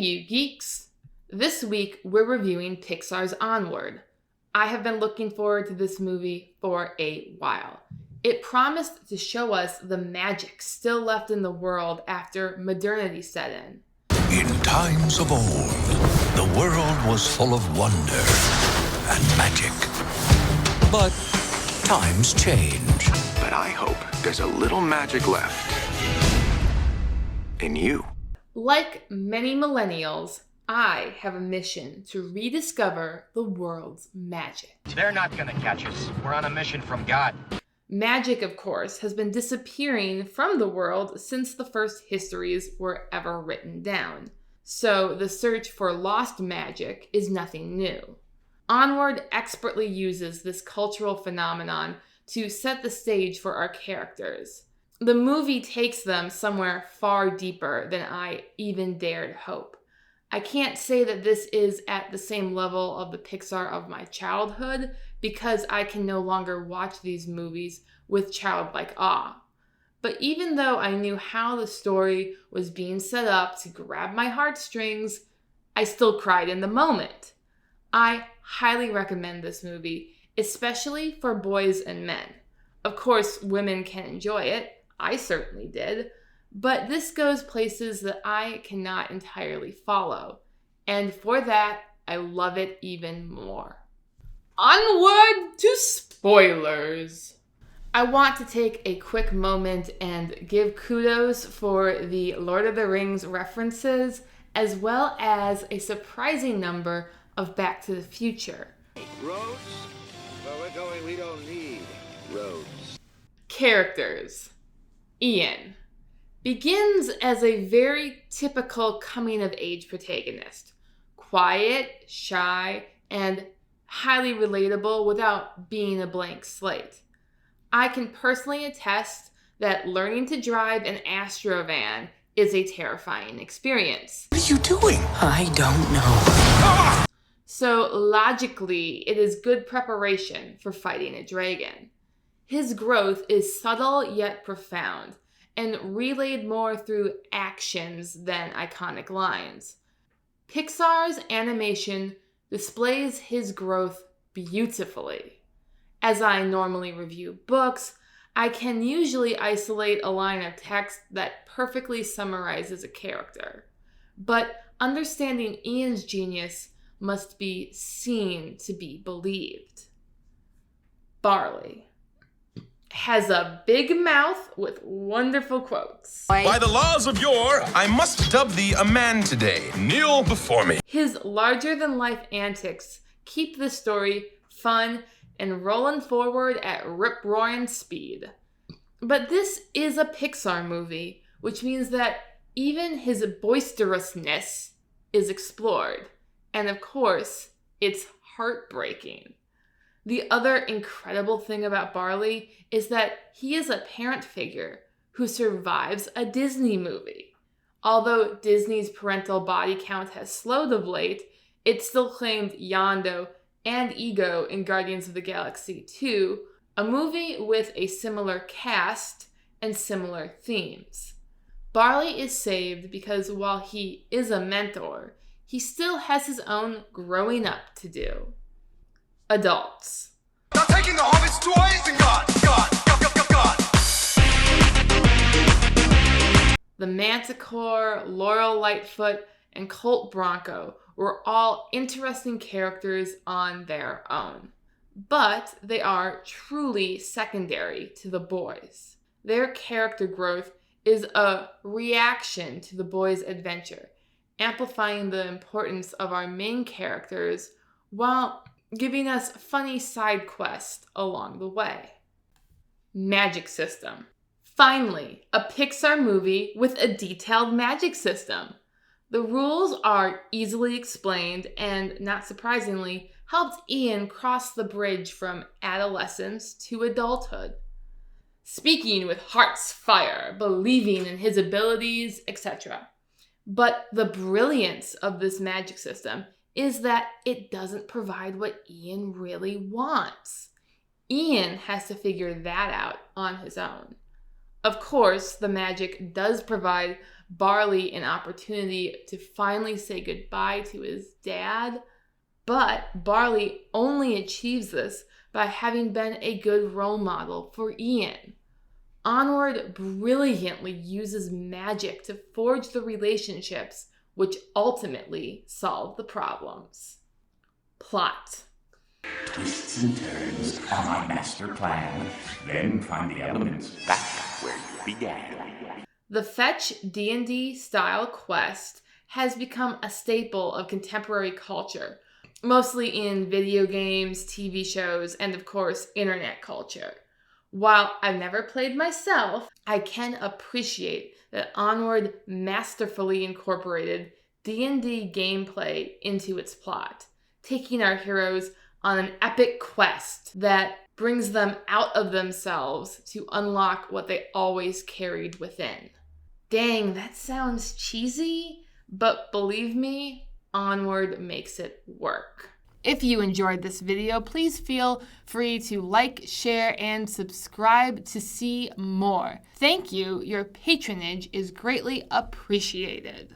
you geeks! This week we're reviewing Pixar's Onward. I have been looking forward to this movie for a while. It promised to show us the magic still left in the world after modernity set in. In times of old, the world was full of wonder and magic. But times change. But I hope there's a little magic left in you. Like many millennials, I have a mission to rediscover the world's magic. They're not gonna catch us. We're on a mission from God. Magic, of course, has been disappearing from the world since the first histories were ever written down. So the search for lost magic is nothing new. Onward expertly uses this cultural phenomenon to set the stage for our characters. The movie takes them somewhere far deeper than I even dared hope. I can't say that this is at the same level of the Pixar of my childhood because I can no longer watch these movies with childlike awe. But even though I knew how the story was being set up to grab my heartstrings, I still cried in the moment. I highly recommend this movie, especially for boys and men. Of course, women can enjoy it. I certainly did. But this goes places that I cannot entirely follow. And for that, I love it even more. Onward to spoilers! I want to take a quick moment and give kudos for the Lord of the Rings references, as well as a surprising number of Back to the Future. Roads? Where we're going, we don't need roads. Characters. Ian begins as a very typical coming-of-age protagonist. Quiet, shy, and highly relatable without being a blank slate. I can personally attest that learning to drive an Astrovan is a terrifying experience. What are you doing? I don't know. So logically, it is good preparation for fighting a dragon. His growth is subtle yet profound, and relayed more through actions than iconic lines. Pixar's animation displays his growth beautifully. As I normally review books, I can usually isolate a line of text that perfectly summarizes a character. But understanding Ian's genius must be seen to be believed. Barley has a big mouth with wonderful quotes. By the laws of yore, I must dub thee a man today. Kneel before me. His larger-than-life antics keep the story fun and rolling forward at rip-roaring speed. But this is a Pixar movie, which means that even his boisterousness is explored. And of course, it's heartbreaking. The other incredible thing about Barley is that he is a parent figure who survives a Disney movie. Although Disney's parental body count has slowed of late, it still claimed Yondo and Ego in Guardians of the Galaxy 2, a movie with a similar cast and similar themes. Barley is saved because while he is a mentor, he still has his own growing up to do. Adults. Now taking the hobbits to Isengard. The Manticore, Laurel Lightfoot, and Colt Bronco were all interesting characters on their own. But they are truly secondary to the boys. Their character growth is a reaction to the boys' adventure, amplifying the importance of our main characters while giving us funny side quests along the way. Magic system. Finally, a Pixar movie with a detailed magic system. The rules are easily explained and, not surprisingly, helped Ian cross the bridge from adolescence to adulthood. Speaking with heart's fire, believing in his abilities, etc. But the brilliance of this magic system is that it doesn't provide what Ian really wants. Ian has to figure that out on his own. Of course, the magic does provide Barley an opportunity to finally say goodbye to his dad. But Barley only achieves this by having been a good role model for Ian. Onward brilliantly uses magic to forge the relationships which ultimately solve the problems. Plot. Twists and turns are my master plan. Then find the elements back where you began. The Fetch D&D style quest has become a staple of contemporary culture, mostly in video games, TV shows, and of course, internet culture. While I've never played myself, I can appreciate that Onward masterfully incorporated D&D gameplay into its plot, taking our heroes on an epic quest that brings them out of themselves to unlock what they always carried within. Dang, that sounds cheesy, but believe me, Onward makes it work. If you enjoyed this video, please feel free to like, share, and subscribe to see more. Thank you. Your patronage is greatly appreciated.